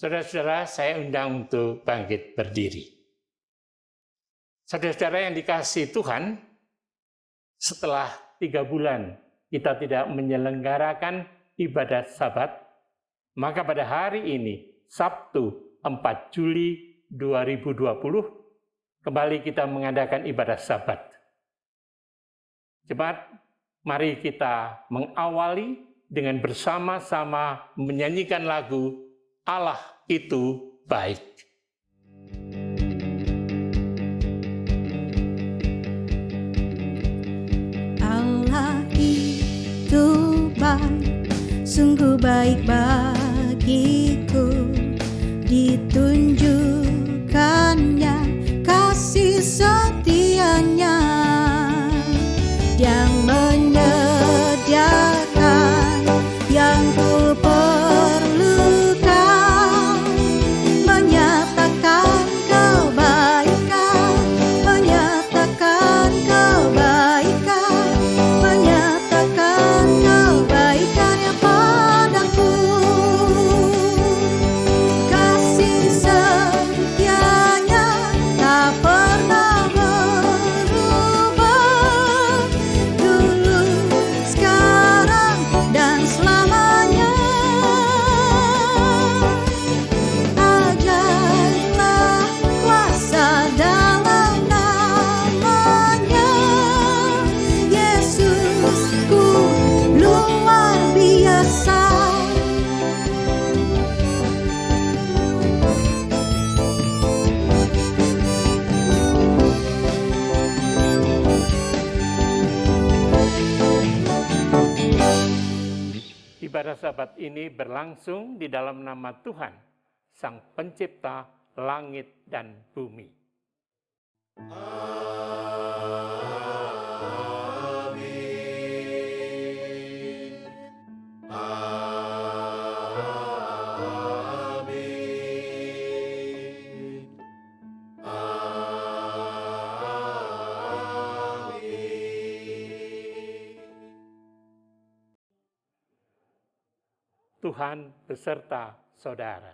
Saudara-saudara, saya undang untuk bangkit berdiri. Saudara-saudara yang dikasihi Tuhan, setelah 3 bulan kita tidak menyelenggarakan ibadah Sabat, maka pada hari ini, Sabtu 4 Juli 2020, kembali kita mengadakan ibadah Sabat. Jemaat, mari kita mengawali dengan bersama-sama menyanyikan lagu Allah itu baik. Allah itu baik, sungguh baik bagiku, ditunjukkannya kasih setianya yang menyediakan yang ku perlukan, menyatakan kebaikan, menyatakan kebaikan, menyatakan kebaikannya padaku. Kasih setianya tak pernah berubah, dulu, sekarang, dan selamanya. Ajaiblah kuasa dalam namanya, Yesusku luar biasa. Ibadah Sabat ini berlangsung di dalam nama Tuhan, Sang Pencipta langit dan bumi. Tuhan beserta saudara.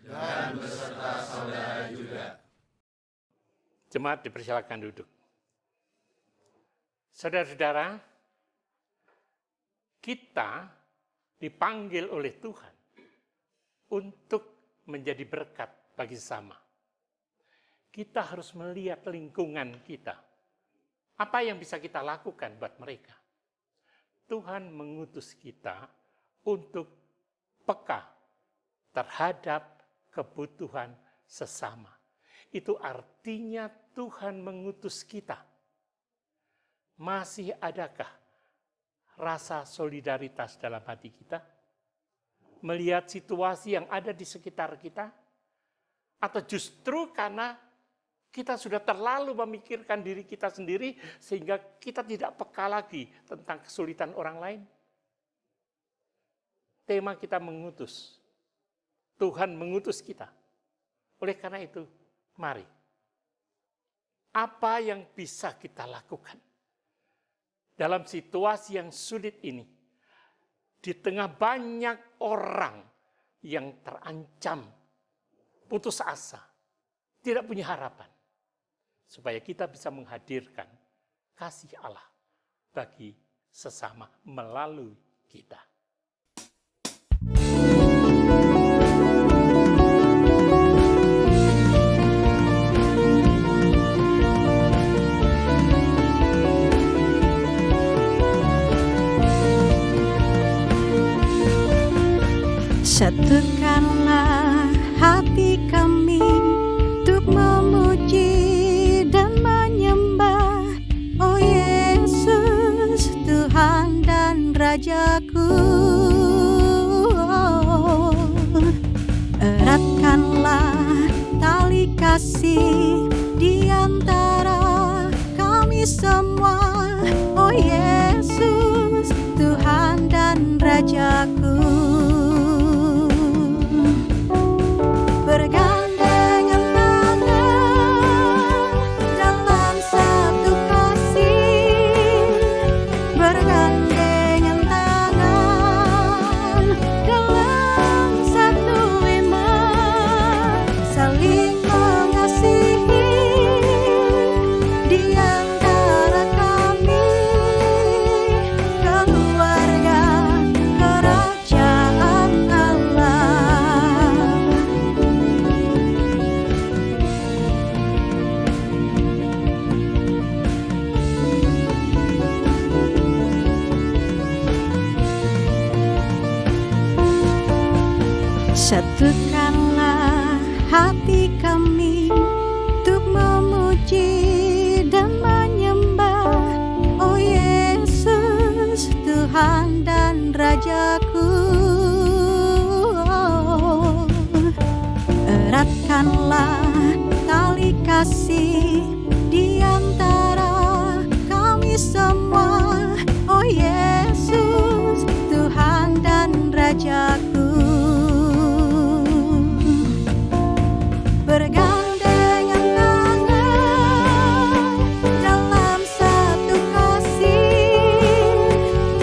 Dan beserta saudara juga. Jemaat dipersilakan duduk. Saudara-saudara, kita dipanggil oleh Tuhan untuk menjadi berkat bagi sesama. Kita harus melihat lingkungan kita. Apa yang bisa kita lakukan buat mereka? Tuhan mengutus kita untuk peka terhadap kebutuhan sesama. Itu artinya Tuhan mengutus kita. Masih adakah rasa solidaritas dalam hati kita? Melihat situasi yang ada di sekitar kita? Atau justru karena kita sudah terlalu memikirkan diri kita sendiri sehingga kita tidak peka lagi tentang kesulitan orang lain? Tema kita mengutus. Tuhan mengutus kita. Oleh karena itu, mari. Apa yang bisa kita lakukan dalam situasi yang sulit ini? Di tengah banyak orang yang terancam, putus asa, tidak punya harapan. Supaya kita bisa menghadirkan kasih Allah bagi sesama melalui kita. Satukanlah hati kami untuk memuji dan menyembah, oh Yesus, Tuhan dan Rajaku. Eratkanlah tali kasih di antara kami semua, oh Yesus, Tuhan dan Rajaku. Bergandengan tangan dalam satu kasih, bergandengan tangan dalam satu Satukanlah hati kami untuk memuji dan menyembah, oh Yesus, Tuhan dan Rajaku. Eratkanlah tali kasih di antara kami semua, oh Yesus, Tuhan dan Rajaku. Bergandengan tangan dalam satu kasih,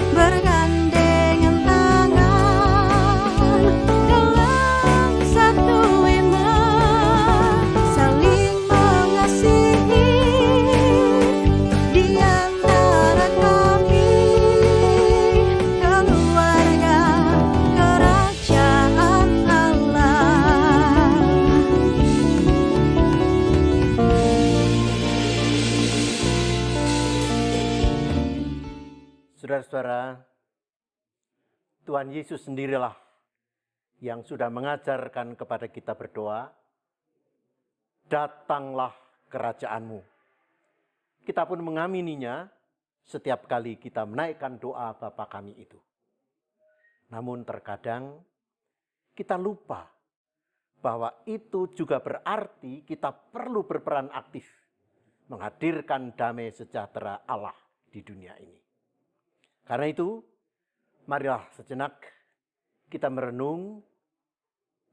bergandengan tangan dalam satu iman, saling mengasihi di antara kami, keluarga kerajaan Allah. Saudara-saudara, Tuhan Yesus sendirilah yang sudah mengajarkan kepada kita berdoa, datanglah kerajaan-Mu. Kita pun mengamininya setiap kali kita menaikkan doa Bapa kami itu. Namun terkadang kita lupa bahwa itu juga berarti kita perlu berperan aktif menghadirkan damai sejahtera Allah di dunia ini. Karena itu, marilah sejenak kita merenung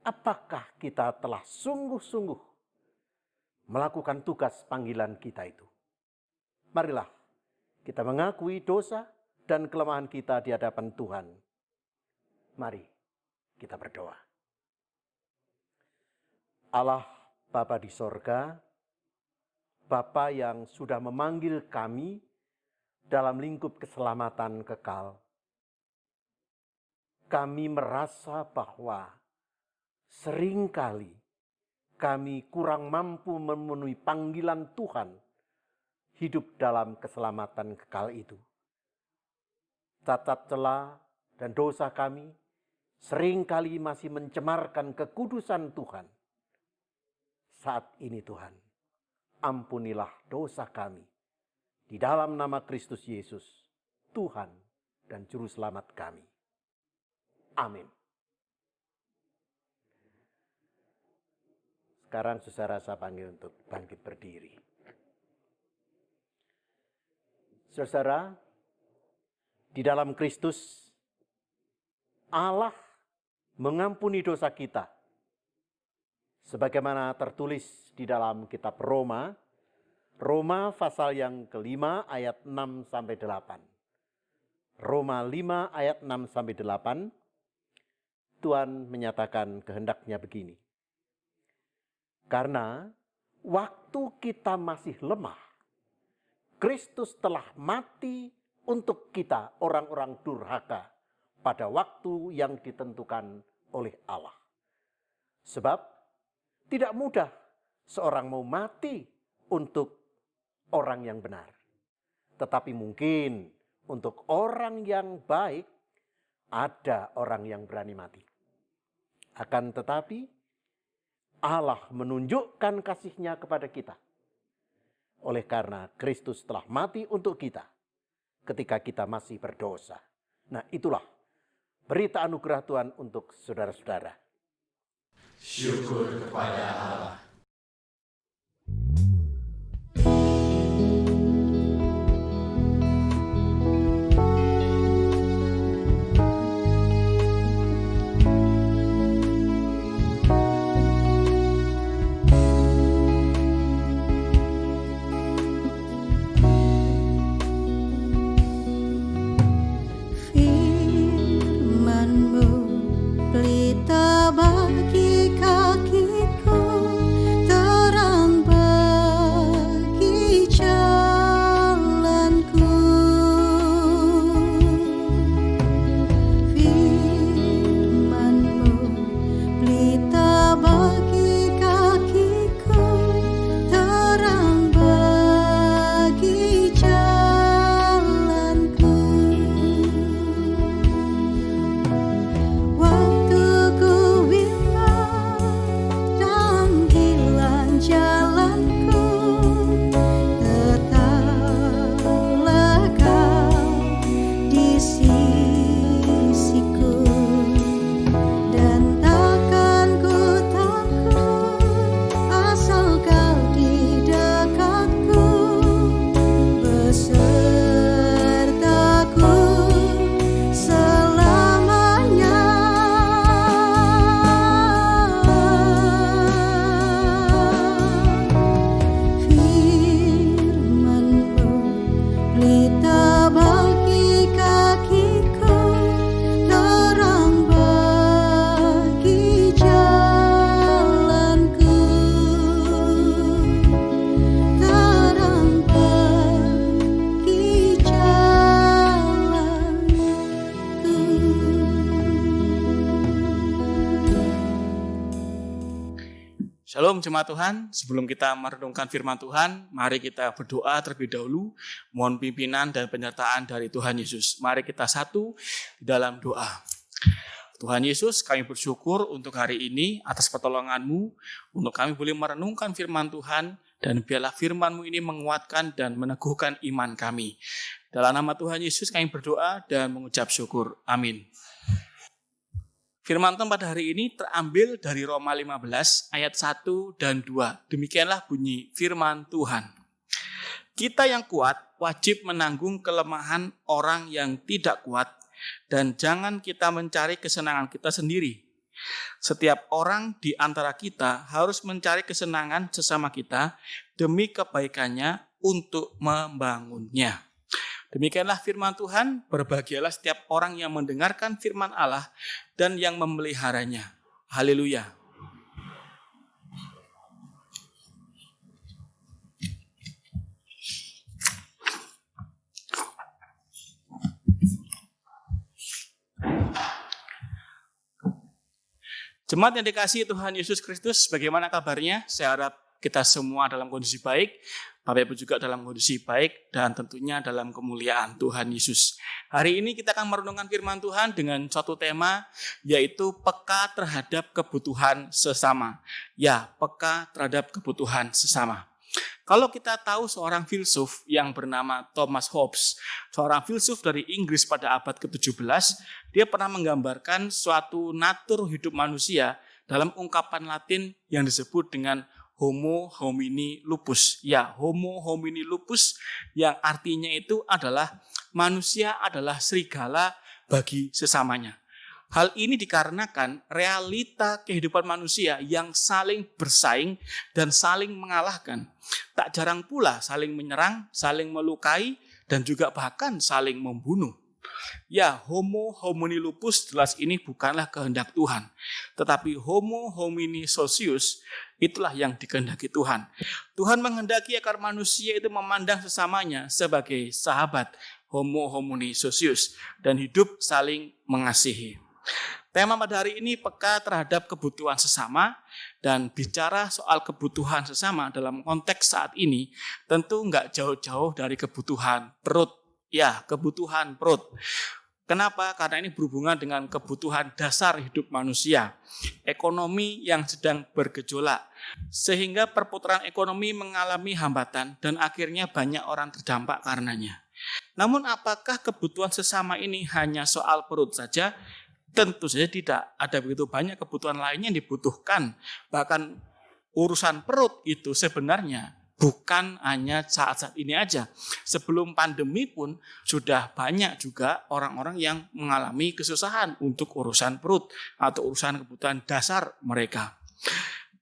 apakah kita telah sungguh-sungguh melakukan tugas panggilan kita itu. Marilah kita mengakui dosa dan kelemahan kita di hadapan Tuhan. Mari kita berdoa. Allah Bapa di sorga, Bapa yang sudah memanggil kami dalam lingkup keselamatan kekal. Kami merasa bahwa seringkali kami kurang mampu memenuhi panggilan Tuhan hidup dalam keselamatan kekal itu. Cacat celah dan dosa kami seringkali masih mencemarkan kekudusan Tuhan. Saat ini Tuhan, ampunilah dosa kami. Di dalam nama Kristus Yesus, Tuhan dan Juru Selamat kami. Amin. Sekarang saudara saya panggil untuk bangkit berdiri. Saudara, di dalam Kristus, Allah mengampuni dosa kita. Sebagaimana tertulis di dalam kitab Roma pasal yang kelima ayat 6-8. Roma 5 ayat 6-8. Tuhan menyatakan kehendaknya begini. Karena waktu kita masih lemah, Kristus telah mati untuk kita orang-orang durhaka pada waktu yang ditentukan oleh Allah. Sebab tidak mudah seorang mau mati untuk orang yang benar. Tetapi mungkin untuk orang yang baik, ada orang yang berani mati. Akan tetapi, Allah menunjukkan kasih-Nya kepada kita. Oleh karena Kristus telah mati untuk kita, ketika kita masih berdosa. Nah itulah berita anugerah Tuhan untuk saudara-saudara. Syukur kepada Allah. Pelita bagi kakiku Shalom jemaat Tuhan, sebelum kita merenungkan firman Tuhan, mari kita berdoa terlebih dahulu, mohon pimpinan dan penyertaan dari Tuhan Yesus. Mari kita satu di dalam doa. Tuhan Yesus, kami bersyukur untuk hari ini atas pertolongan-Mu, untuk kami boleh merenungkan firman Tuhan, dan biarlah firman-Mu ini menguatkan dan meneguhkan iman kami. Dalam nama Tuhan Yesus kami berdoa dan mengucap syukur. Amin. Firman Tuhan pada hari ini terambil dari Roma 15 ayat 1 dan 2. Demikianlah bunyi firman Tuhan. Kita yang kuat wajib menanggung kelemahan orang yang tidak kuat dan jangan kita mencari kesenangan kita sendiri. Setiap orang di antara kita harus mencari kesenangan sesama kita demi kebaikannya untuk membangunnya. Demikianlah firman Tuhan, berbahagialah setiap orang yang mendengarkan firman Allah dan yang memeliharanya. Haleluya. Jemaat yang dikasihi Tuhan Yesus Kristus, bagaimana kabarnya? Saya harap kita semua dalam kondisi baik, Bapak Ibu juga dalam kondisi baik, dan tentunya dalam kemuliaan Tuhan Yesus. Hari ini kita akan merenungkan firman Tuhan dengan suatu tema, yaitu peka terhadap kebutuhan sesama. Ya, peka terhadap kebutuhan sesama. Kalau kita tahu seorang filsuf yang bernama Thomas Hobbes, seorang filsuf dari Inggris pada abad ke-17, dia pernah menggambarkan suatu natur hidup manusia dalam ungkapan Latin yang disebut dengan Homo homini lupus. Ya, Homo homini lupus yang artinya itu adalah manusia adalah serigala bagi sesamanya. Hal ini dikarenakan realita kehidupan manusia yang saling bersaing dan saling mengalahkan. Tak jarang pula saling menyerang, saling melukai, dan juga bahkan saling membunuh. Ya, Homo homini lupus jelas ini bukanlah kehendak Tuhan. Tetapi Homo homini socius itulah yang dikehendaki Tuhan. Tuhan menghendaki agar manusia itu memandang sesamanya sebagai sahabat, Homo homini socius, dan hidup saling mengasihi. Tema pada hari ini peka terhadap kebutuhan sesama, dan bicara soal kebutuhan sesama dalam konteks saat ini tentu nggak jauh-jauh dari kebutuhan perut. Ya, kebutuhan perut. Kenapa? Karena ini berhubungan dengan kebutuhan dasar hidup manusia. Ekonomi yang sedang bergejolak. Sehingga perputaran ekonomi mengalami hambatan dan akhirnya banyak orang terdampak karenanya. Namun apakah kebutuhan sesama ini hanya soal perut saja? Tentu saja tidak. Ada begitu banyak kebutuhan lainnya yang dibutuhkan. Bahkan urusan perut itu sebenarnya bukan hanya saat-saat ini aja. Sebelum pandemi pun sudah banyak juga orang-orang yang mengalami kesusahan untuk urusan perut atau urusan kebutuhan dasar mereka.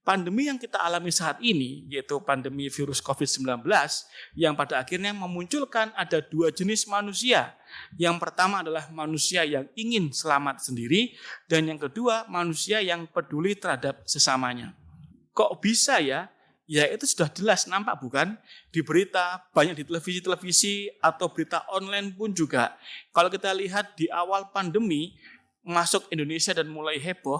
Pandemi yang kita alami saat ini, yaitu pandemi virus COVID-19, yang pada akhirnya memunculkan ada dua jenis manusia. Yang pertama adalah manusia yang ingin selamat sendiri, dan yang kedua manusia yang peduli terhadap sesamanya. Kok bisa ya? Ya, itu sudah jelas nampak bukan? Di berita, banyak di televisi atau berita online pun juga. Kalau kita lihat di awal pandemi, masuk Indonesia dan mulai heboh,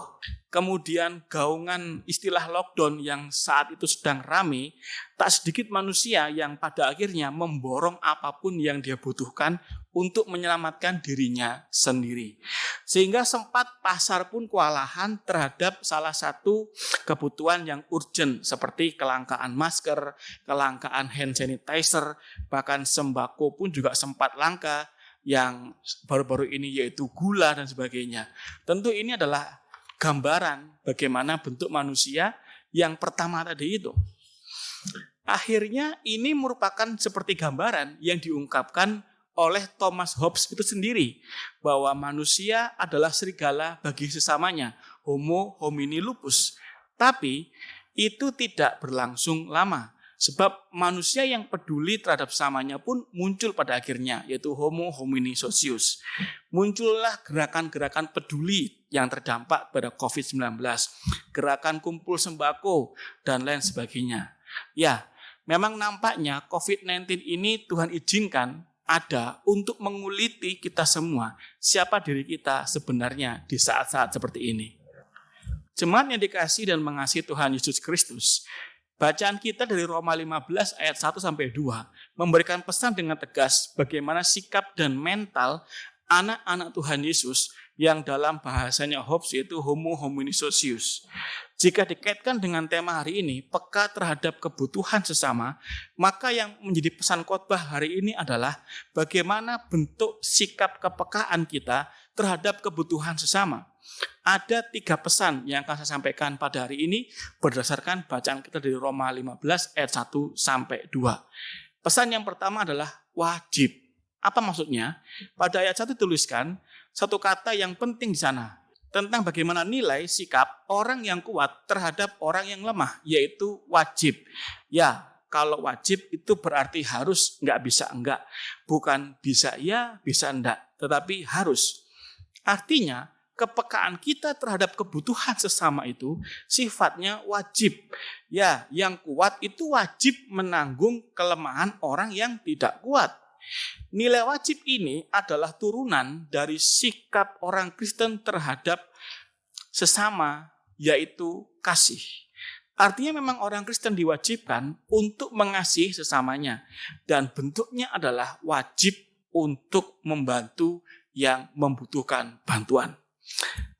kemudian gaungan istilah lockdown yang saat itu sedang rame, tak sedikit manusia yang pada akhirnya memborong apapun yang dia butuhkan untuk menyelamatkan dirinya sendiri. Sehingga sempat pasar pun kewalahan terhadap salah satu kebutuhan yang urgent seperti kelangkaan masker, kelangkaan hand sanitizer, bahkan sembako pun juga sempat langka, yang baru-baru ini yaitu gula dan sebagainya. Tentu ini adalah gambaran bagaimana bentuk manusia yang pertama tadi itu. Akhirnya ini merupakan seperti gambaran yang diungkapkan oleh Thomas Hobbes itu sendiri, bahwa manusia adalah serigala bagi sesamanya, Homo homini lupus. Tapi itu tidak berlangsung lama. Sebab manusia yang peduli terhadap sesamanya pun muncul pada akhirnya, yaitu Homo homini socius. Muncullah gerakan-gerakan peduli yang terdampak pada COVID-19, gerakan kumpul sembako, dan lain sebagainya. Ya, memang nampaknya COVID-19 ini Tuhan izinkan ada untuk menguliti kita semua, siapa diri kita sebenarnya di saat-saat seperti ini. Jemaat yang dikasihi dan mengasihi Tuhan Yesus Kristus, bacaan kita dari Roma 15 ayat 1 sampai 2 memberikan pesan dengan tegas bagaimana sikap dan mental anak-anak Tuhan Yesus yang dalam bahasanya Hobbes yaitu homo homini socius. Jika dikaitkan dengan tema hari ini, peka terhadap kebutuhan sesama, maka yang menjadi pesan khotbah hari ini adalah bagaimana bentuk sikap kepekaan kita terhadap kebutuhan sesama. Ada 3 pesan yang akan saya sampaikan pada hari ini berdasarkan bacaan kita dari Roma 15 ayat 1 sampai 2. Pesan yang pertama adalah wajib. Apa maksudnya? Pada ayat 1 dituliskan satu kata yang penting di sana tentang bagaimana nilai sikap orang yang kuat terhadap orang yang lemah, yaitu wajib. Ya, kalau wajib itu berarti harus, nggak bisa enggak. Bukan bisa ya, bisa enggak, tetapi harus. Artinya, kepekaan kita terhadap kebutuhan sesama itu sifatnya wajib. Ya, yang kuat itu wajib menanggung kelemahan orang yang tidak kuat. Nilai wajib ini adalah turunan dari sikap orang Kristen terhadap sesama, yaitu kasih. Artinya memang orang Kristen diwajibkan untuk mengasihi sesamanya. Dan bentuknya adalah wajib untuk membantu yang membutuhkan bantuan.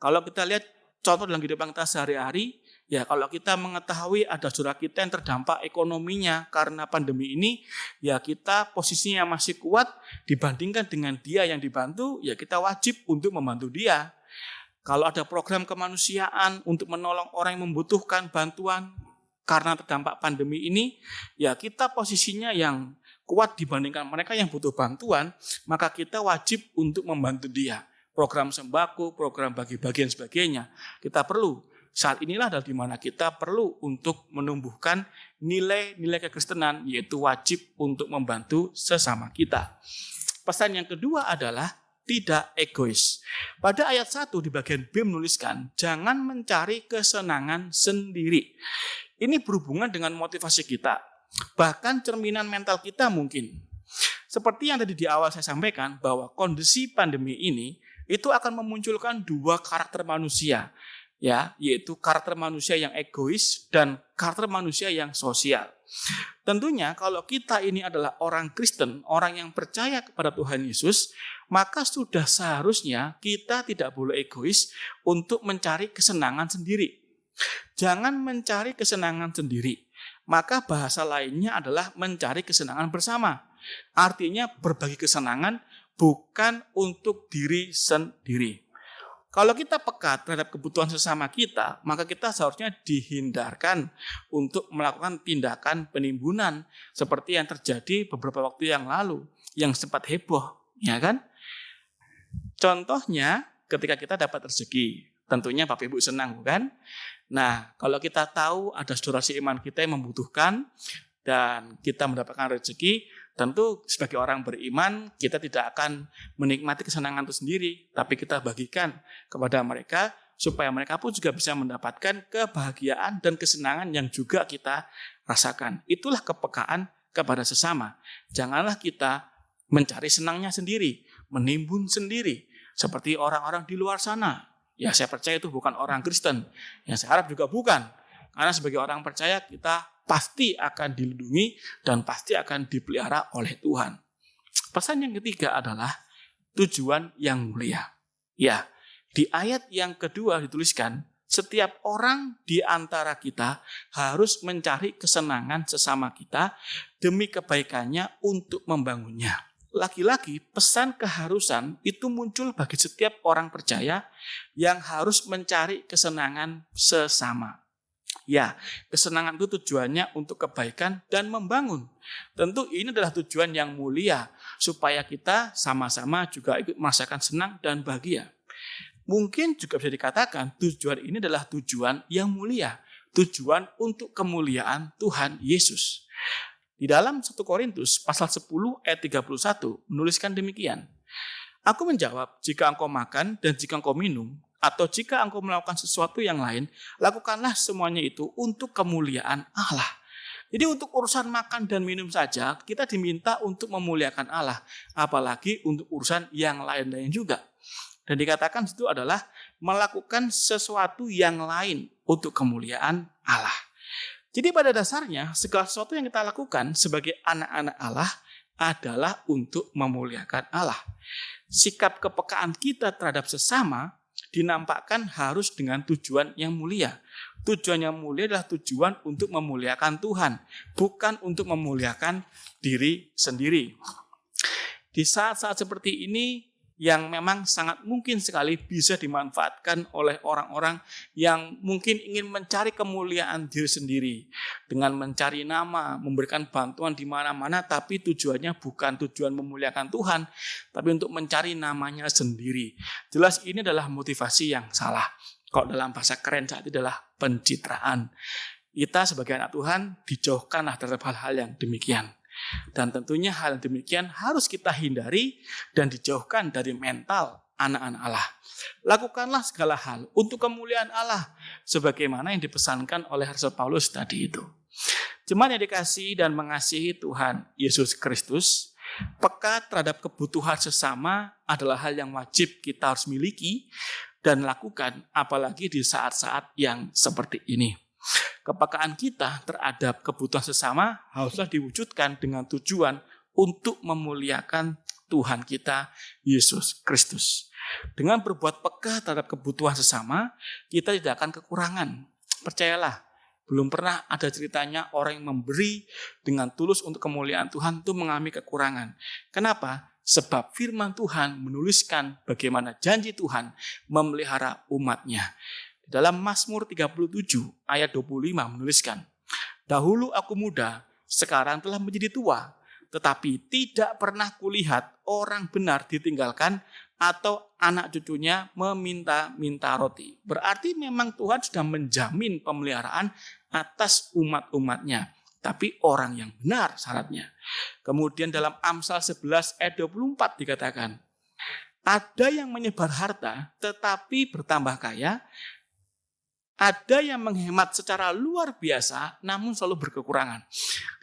Kalau kita lihat contoh dalam kehidupan kita sehari-hari, ya kalau kita mengetahui ada saudara kita yang terdampak ekonominya karena pandemi ini, ya kita posisinya masih kuat dibandingkan dengan dia yang dibantu, ya kita wajib untuk membantu dia. Kalau ada program kemanusiaan untuk menolong orang yang membutuhkan bantuan karena terdampak pandemi ini, ya kita posisinya yang kuat dibandingkan mereka yang butuh bantuan, maka kita wajib untuk membantu dia. Program sembako, program bagi-bagi dan sebagainya. Kita perlu. Saat inilah adalah di mana kita perlu untuk menumbuhkan nilai-nilai kekristenan, yaitu wajib untuk membantu sesama kita. Pesan yang kedua adalah tidak egois. Pada ayat 1 di bagian B menuliskan, jangan mencari kesenangan sendiri. Ini berhubungan dengan motivasi kita. Bahkan cerminan mental kita mungkin. Seperti yang tadi di awal saya sampaikan, bahwa kondisi pandemi ini itu akan memunculkan 2 karakter manusia, ya, yaitu karakter manusia yang egois dan karakter manusia yang sosial. Tentunya kalau kita ini adalah orang Kristen, orang yang percaya kepada Tuhan Yesus, maka sudah seharusnya kita tidak boleh egois untuk mencari kesenangan sendiri. Jangan mencari kesenangan sendiri. Maka bahasa lainnya adalah mencari kesenangan bersama. Artinya berbagi kesenangan bukan untuk diri sendiri. Kalau kita peka terhadap kebutuhan sesama kita, maka kita seharusnya dihindarkan untuk melakukan tindakan penimbunan seperti yang terjadi beberapa waktu yang lalu, yang sempat heboh, ya kan? Contohnya ketika kita dapat rezeki, tentunya Bapak Ibu senang, bukan? Nah, kalau kita tahu ada saudara seiman kita yang membutuhkan dan kita mendapatkan rezeki, tentu sebagai orang beriman kita tidak akan menikmati kesenangan itu sendiri, tapi kita bagikan kepada mereka supaya mereka pun juga bisa mendapatkan kebahagiaan dan kesenangan yang juga kita rasakan. Itulah kepekaan kepada sesama. Janganlah kita mencari senangnya sendiri, menimbun sendiri seperti orang-orang di luar sana. Ya, saya percaya itu bukan orang Kristen. Yang saya harap juga bukan. Karena sebagai orang percaya kita pasti akan dilindungi dan pasti akan dipelihara oleh Tuhan. Pesan yang ketiga adalah tujuan yang mulia. Ya, di ayat yang kedua dituliskan, setiap orang di antara kita harus mencari kesenangan sesama kita demi kebaikannya untuk membangunnya. Lagi-lagi pesan keharusan itu muncul bagi setiap orang percaya yang harus mencari kesenangan sesama. Ya, kesenangan itu tujuannya untuk kebaikan dan membangun. Tentu ini adalah tujuan yang mulia, supaya kita sama-sama juga ikut merasakan senang dan bahagia. Mungkin juga bisa dikatakan tujuan ini adalah tujuan yang mulia, tujuan untuk kemuliaan Tuhan Yesus. Di dalam 1 Korintus pasal 10 ayat 31 menuliskan demikian. Aku menjawab, jika engkau makan dan jika engkau minum, atau jika engkau melakukan sesuatu yang lain, lakukanlah semuanya itu untuk kemuliaan Allah. Jadi untuk urusan makan dan minum saja, kita diminta untuk memuliakan Allah. Apalagi untuk urusan yang lain-lain juga. Dan dikatakan itu adalah melakukan sesuatu yang lain untuk kemuliaan Allah. Jadi pada dasarnya segala sesuatu yang kita lakukan sebagai anak-anak Allah adalah untuk memuliakan Allah. Sikap kepekaan kita terhadap sesama dinampakkan harus dengan tujuan yang mulia. Tujuan yang mulia adalah tujuan untuk memuliakan Tuhan, bukan untuk memuliakan diri sendiri. Di saat-saat seperti ini yang memang sangat mungkin sekali bisa dimanfaatkan oleh orang-orang yang mungkin ingin mencari kemuliaan diri sendiri dengan mencari nama, memberikan bantuan di mana-mana, tapi tujuannya bukan tujuan memuliakan Tuhan, tapi untuk mencari namanya sendiri. Jelas ini adalah motivasi yang salah. Kalau dalam bahasa keren saat itu adalah pencitraan. Kita sebagai anak Tuhan dijauhkanlah terhadap hal-hal yang demikian. Dan tentunya hal demikian harus kita hindari dan dijauhkan dari mental anak-anak Allah. Lakukanlah segala hal untuk kemuliaan Allah sebagaimana yang dipesankan oleh Rasul Paulus tadi itu. Jemaat yang dikasihi dan mengasihi Tuhan Yesus Kristus, peka terhadap kebutuhan sesama adalah hal yang wajib kita harus miliki dan lakukan, apalagi di saat-saat yang seperti ini. Kepekaan kita terhadap kebutuhan sesama haruslah diwujudkan dengan tujuan untuk memuliakan Tuhan kita, Yesus Kristus. Dengan berbuat peka terhadap kebutuhan sesama, kita tidak akan kekurangan. Percayalah, belum pernah ada ceritanya orang yang memberi dengan tulus untuk kemuliaan Tuhan itu mengalami kekurangan. Kenapa? Sebab firman Tuhan menuliskan bagaimana janji Tuhan memelihara umatnya. Dalam Mazmur 37 ayat 25 menuliskan, dahulu aku muda, sekarang telah menjadi tua, tetapi tidak pernah kulihat orang benar ditinggalkan atau anak cucunya meminta-minta roti. Berarti memang Tuhan sudah menjamin pemeliharaan atas umat-umatnya. Tapi orang yang benar syaratnya. Kemudian dalam Amsal 11 ayat 24 dikatakan, ada yang menyebar harta tetapi bertambah kaya, ada yang menghemat secara luar biasa namun selalu berkekurangan.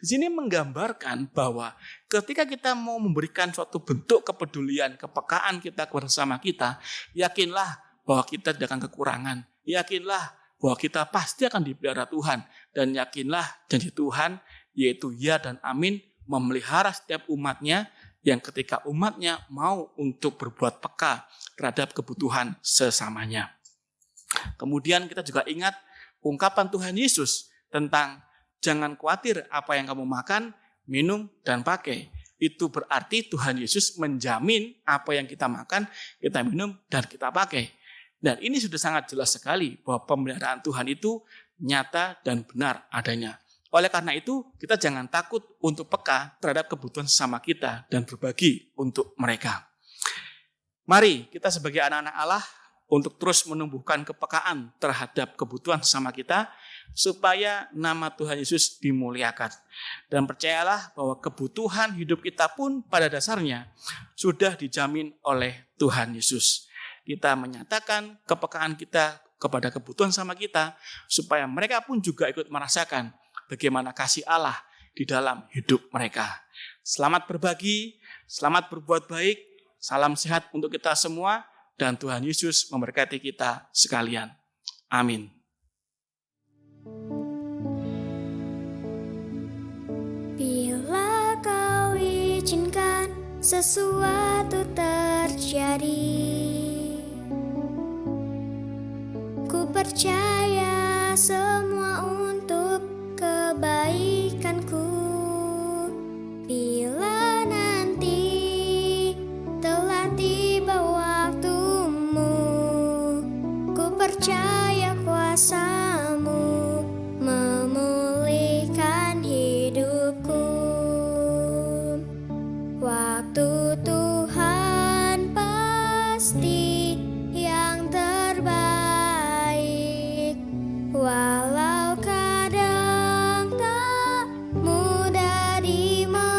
Di sini menggambarkan bahwa ketika kita mau memberikan suatu bentuk kepedulian, kepekaan kita kepada sesama kita, yakinlah bahwa kita tidak akan kekurangan. Yakinlah bahwa kita pasti akan dipelihara Tuhan. Dan yakinlah janji Tuhan, yaitu ya dan amin, memelihara setiap umatnya yang ketika umatnya mau untuk berbuat peka terhadap kebutuhan sesamanya. Kemudian kita juga ingat ungkapan Tuhan Yesus tentang jangan khawatir apa yang kamu makan, minum, dan pakai. Itu berarti Tuhan Yesus menjamin apa yang kita makan, kita minum, dan kita pakai. Dan ini sudah sangat jelas sekali bahwa pemeliharaan Tuhan itu nyata dan benar adanya. Oleh karena itu, kita jangan takut untuk peka terhadap kebutuhan sesama kita dan berbagi untuk mereka. Mari kita sebagai anak-anak Allah untuk terus menumbuhkan kepekaan terhadap kebutuhan sesama kita, supaya nama Tuhan Yesus dimuliakan. Dan percayalah bahwa kebutuhan hidup kita pun pada dasarnya sudah dijamin oleh Tuhan Yesus. Kita menyatakan kepekaan kita kepada kebutuhan sama kita, supaya mereka pun juga ikut merasakan bagaimana kasih Allah di dalam hidup mereka. Selamat berbagi, selamat berbuat baik, salam sehat untuk kita semua, dan Tuhan Yesus memberkati kita sekalian. Amin. Bila kau izinkan sesuatu terjadi, ku percaya semua untuk kebaikanku. Bila nanti telah tiba waktumu, ku percaya kuasa-Mu memulihkan hidupku. Waktu Tuhan pasti yang terbaik, walau kadang tak mudah dimengerti.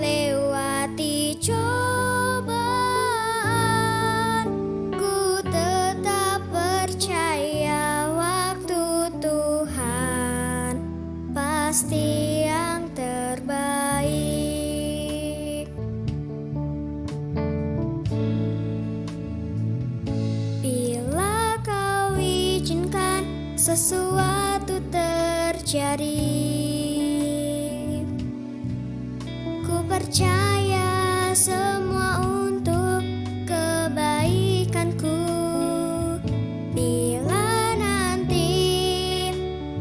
Lewati cobaan, ku sesuatu terjadi. Ku percaya semua untuk kebaikanku. Bila nanti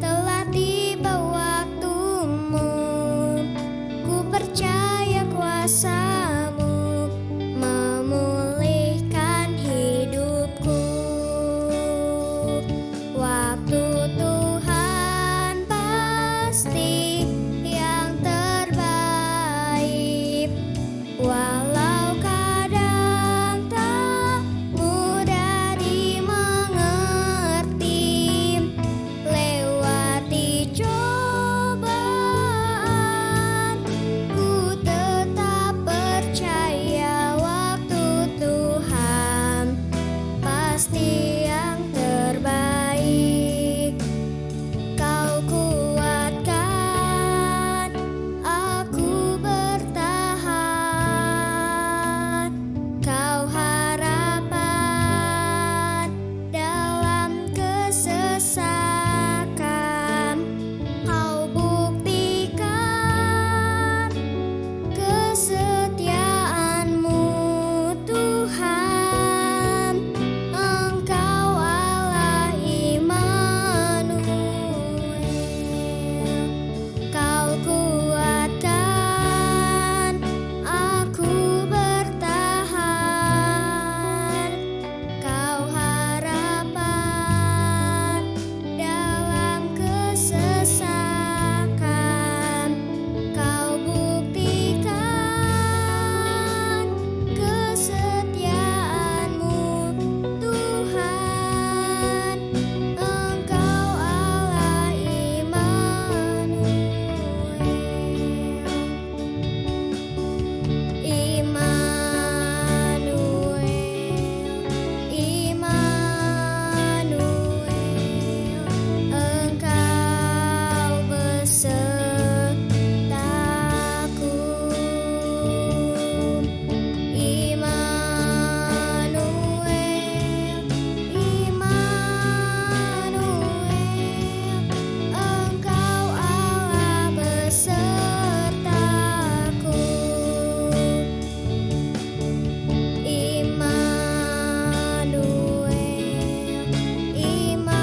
telah tiba waktumu, ku percaya kuasa-Mu memulihkan hidupku. Waktu Tuhan pasti yang terbaik, walau kadang tak mudah dimengerti. Lewati cobaan, ku tetap percaya waktu Tuhan pasti yang terbaik. Kau kuatkan aku bertahan, Kau harapan dalam kesesakan. Kau buktikan kesetiaan-Mu Tuhan, Engkau Allah Immanuel. Kau kuatkan aku bertahan, Kau harapan dalam kesesakan. Kau buktikan kesetiaan-Mu Tuhan, Engkau Allah Immanuel. Immanuel, Immanuel, Engkau besertaku. Immanuel, Immanuel, Engkau Allah besertaku. Immanuel, Immanuel,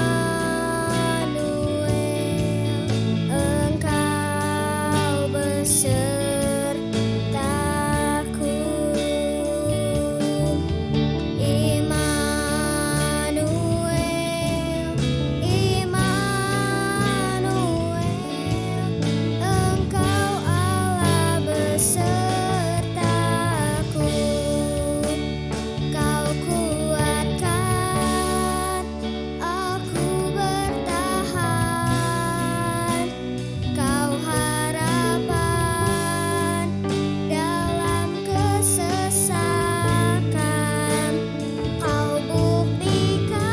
Engkau besertaku. Immanuel, Immanuel, Engkau Allah besertaku. Kau kuatkan aku bertahan, Kau harapan dalam kesesakan. Kau buktikan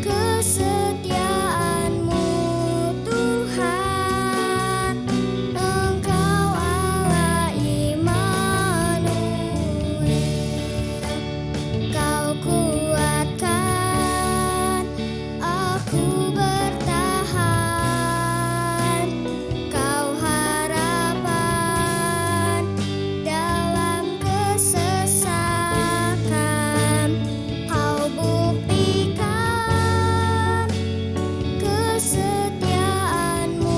kesetiaan-Mu Tuhan, Engkau Allah Immanuel. Kau kuatkan aku bertahan, Kau harapan dalam kesesakan. Kau buktikan kesetiaan-Mu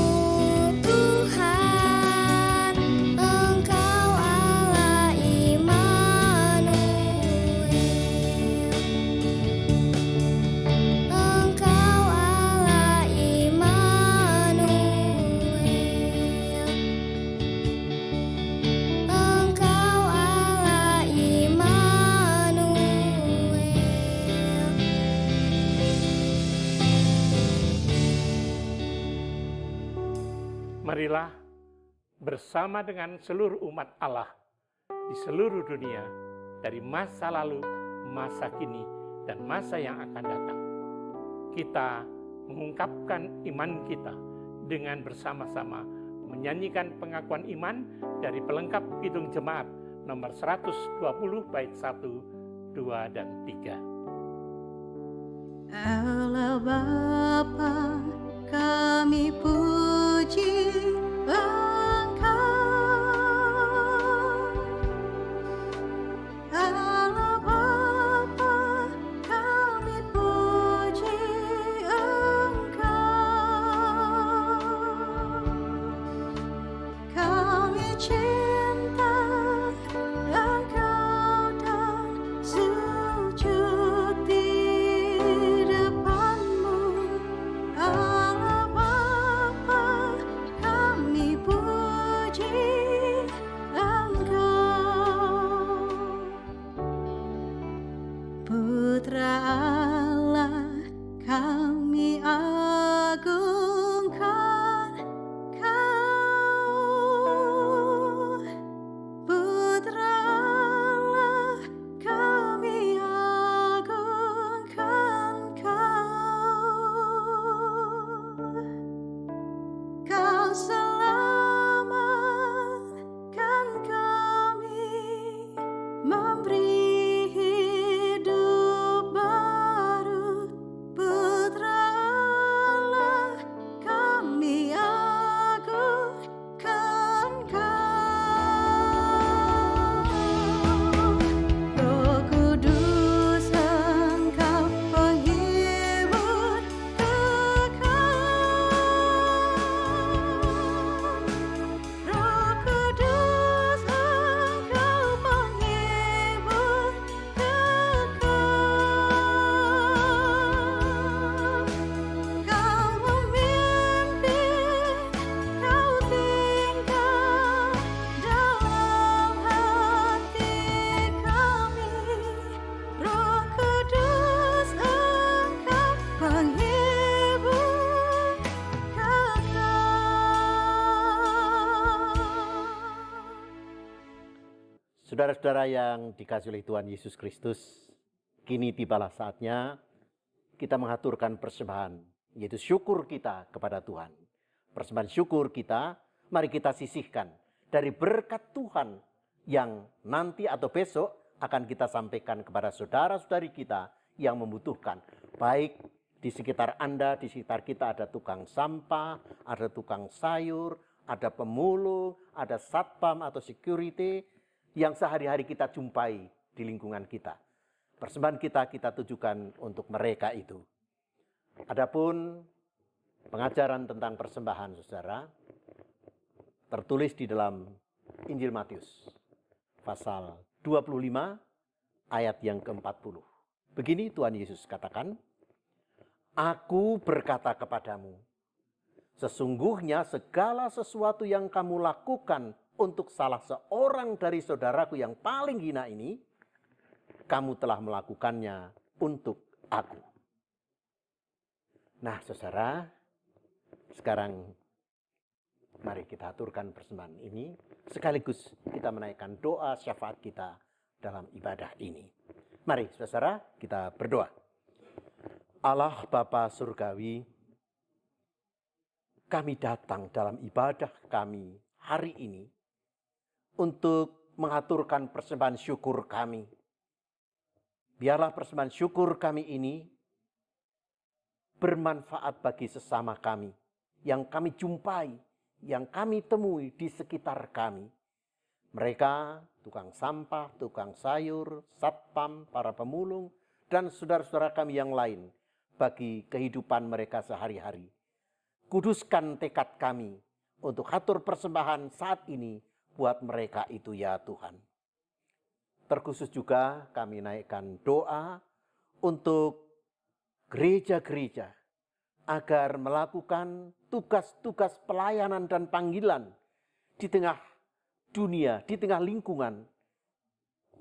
Tuhan, Engkau Allah Immanuel. Engkau Allah Immanuel. Engkau Allah Immanuel. Marilah bersama dengan seluruh umat Allah di seluruh dunia, dari masa lalu, masa kini, dan masa yang akan datang. Kita mengungkapkan iman kita dengan bersama-sama menyanyikan pengakuan iman dari pelengkap Kidung Jemaat nomor 120 bait 1, 2, dan 3. Allah Bapa, kami puji Engkau. Allah Bapa, kami puji Engkau. Kami cinta Engkau dan sujud di depan-Mu. Allah Bapa, kami puji Engkau. Putra Allah, kami agungkan Kau. Putra Allah, kami agungkan Kau. Kau selamatkan kami, memberi hidup baru. Putra Allah, kami agungkan Kau. Roh Kudus, Engkau penghibur kekal. Roh Kudus, Engkau penghibur kekal. Kau memimpin, Kau tinggal dalam hati kami. Roh Kudus, Engkau penghibur kekal. Saudara-saudara yang dikasihi oleh Tuhan Yesus Kristus, kini tibalah saatnya kita mengaturkan persembahan, yaitu syukur kita kepada Tuhan. Persembahan syukur kita, mari kita sisihkan dari berkat Tuhan yang nanti atau besok akan kita sampaikan kepada saudara-saudari kita yang membutuhkan. Baik di sekitar Anda, di sekitar kita ada tukang sampah, ada tukang sayur, ada pemulung, ada satpam atau security yang sehari-hari kita jumpai di lingkungan kita. Persembahan kita tujukan untuk mereka itu. Adapun pengajaran tentang persembahan, saudara, tertulis di dalam Injil Matius, pasal 25, ayat yang ke-40. Begini Tuhan Yesus katakan, Aku berkata kepadamu, sesungguhnya segala sesuatu yang kamu lakukan untuk salah seorang dari saudaraku yang paling hina ini, kamu telah melakukannya untuk aku. Nah, saudara, sekarang mari kita aturkan persembahan ini, sekaligus kita menaikkan doa syafaat kita dalam ibadah ini. Mari, saudara, kita berdoa. Allah Bapa Surgawi, kami datang dalam ibadah kami hari ini untuk mengaturkan persembahan syukur kami. Biarlah persembahan syukur kami ini bermanfaat bagi sesama kami, yang kami jumpai, yang kami temui di sekitar kami. Mereka, tukang sampah, tukang sayur, satpam, para pemulung, dan saudara-saudara kami yang lain, bagi kehidupan mereka sehari-hari. Kuduskan tekad kami untuk atur persembahan saat ini buat mereka itu ya Tuhan. Terkhusus juga kami naikkan doa untuk gereja-gereja agar melakukan tugas-tugas pelayanan dan panggilan di tengah dunia, di tengah lingkungan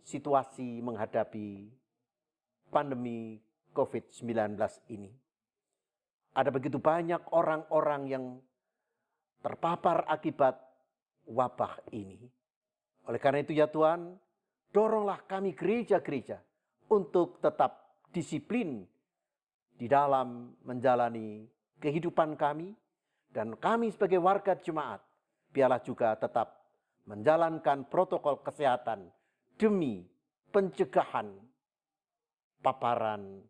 situasi menghadapi pandemi COVID-19 ini. Ada begitu banyak orang-orang yang terpapar akibat wabah ini. Oleh karena itu ya Tuhan, doronglah kami gereja-gereja untuk tetap disiplin di dalam menjalani kehidupan kami, dan kami sebagai warga jemaat biarlah juga tetap menjalankan protokol kesehatan demi pencegahan paparan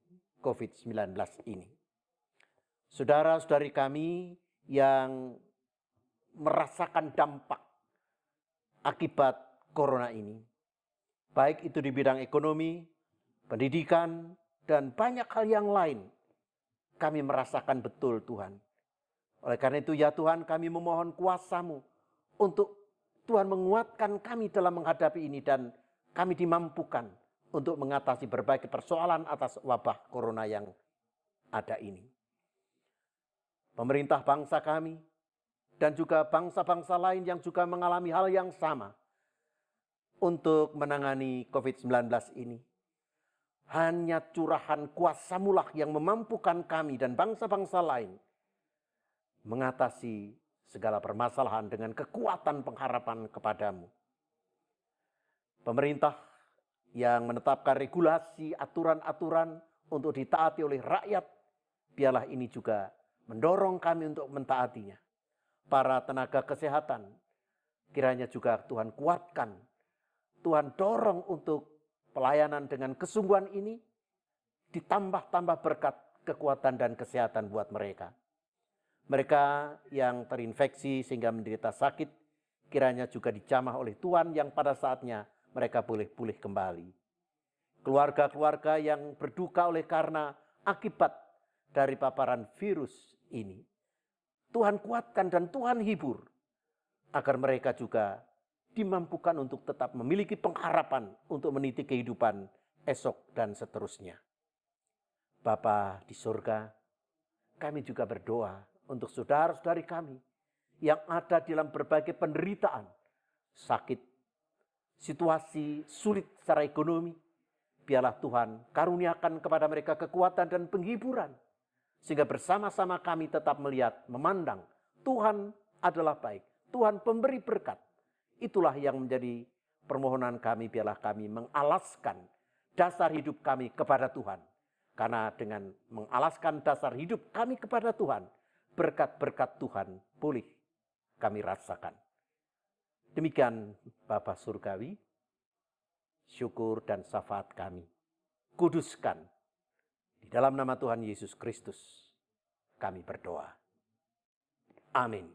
COVID-19 ini. Saudara-saudari kami yang merasakan dampak akibat corona ini, baik itu di bidang ekonomi, pendidikan, dan banyak hal yang lain, kami merasakan betul Tuhan. Oleh karena itu ya Tuhan, kami memohon kuasa-Mu untuk Tuhan menguatkan kami dalam menghadapi ini dan kami dimampukan untuk mengatasi berbagai persoalan atas wabah corona yang ada ini. Pemerintah bangsa kami dan juga bangsa-bangsa lain yang juga mengalami hal yang sama untuk menangani COVID-19 ini. Hanya curahan kuasa-Mu lah yang memampukan kami dan bangsa-bangsa lain mengatasi segala permasalahan dengan kekuatan pengharapan kepada-Mu. Pemerintah yang menetapkan regulasi, aturan-aturan untuk ditaati oleh rakyat, biarlah ini juga mendorong kami untuk mentaatinya. Para tenaga kesehatan, kiranya juga Tuhan kuatkan, Tuhan dorong untuk pelayanan dengan kesungguhan ini, ditambah-tambah berkat, kekuatan dan kesehatan buat mereka. Mereka yang terinfeksi sehingga menderita sakit, kiranya juga dijamah oleh Tuhan yang pada saatnya mereka boleh pulih kembali. Keluarga-keluarga yang berduka oleh karena akibat dari paparan virus ini, Tuhan kuatkan dan Tuhan hibur, agar mereka juga dimampukan untuk tetap memiliki pengharapan untuk meniti kehidupan esok dan seterusnya. Bapa di surga, kami juga berdoa untuk saudara-saudari kami yang ada dalam berbagai penderitaan, sakit, situasi sulit secara ekonomi. Biarlah Tuhan karuniakan kepada mereka kekuatan dan penghiburan, sehingga bersama-sama kami tetap melihat, memandang Tuhan adalah baik, Tuhan pemberi berkat. Itulah yang menjadi permohonan kami, biarlah kami mengalaskan dasar hidup kami kepada Tuhan. Karena dengan mengalaskan dasar hidup kami kepada Tuhan, berkat-berkat Tuhan pulih kami rasakan. Demikian Bapa Surgawi, syukur dan syafaat kami kuduskan. Di dalam nama Tuhan Yesus Kristus kami berdoa. Amin.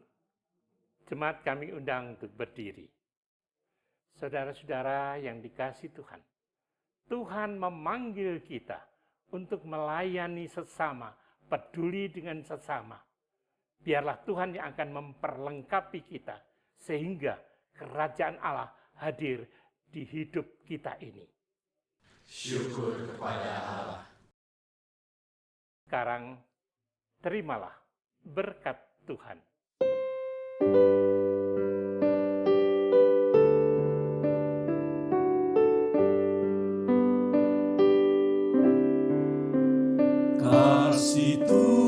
Jemaat kami undang untuk berdiri. Saudara-saudara yang dikasihi Tuhan, Tuhan memanggil kita untuk melayani sesama, peduli dengan sesama. Biarlah Tuhan yang akan memperlengkapi kita, sehingga kerajaan Allah hadir di hidup kita ini. Syukur kepada Allah. Sekarang, terimalah berkat Tuhan. Kasih Tuhan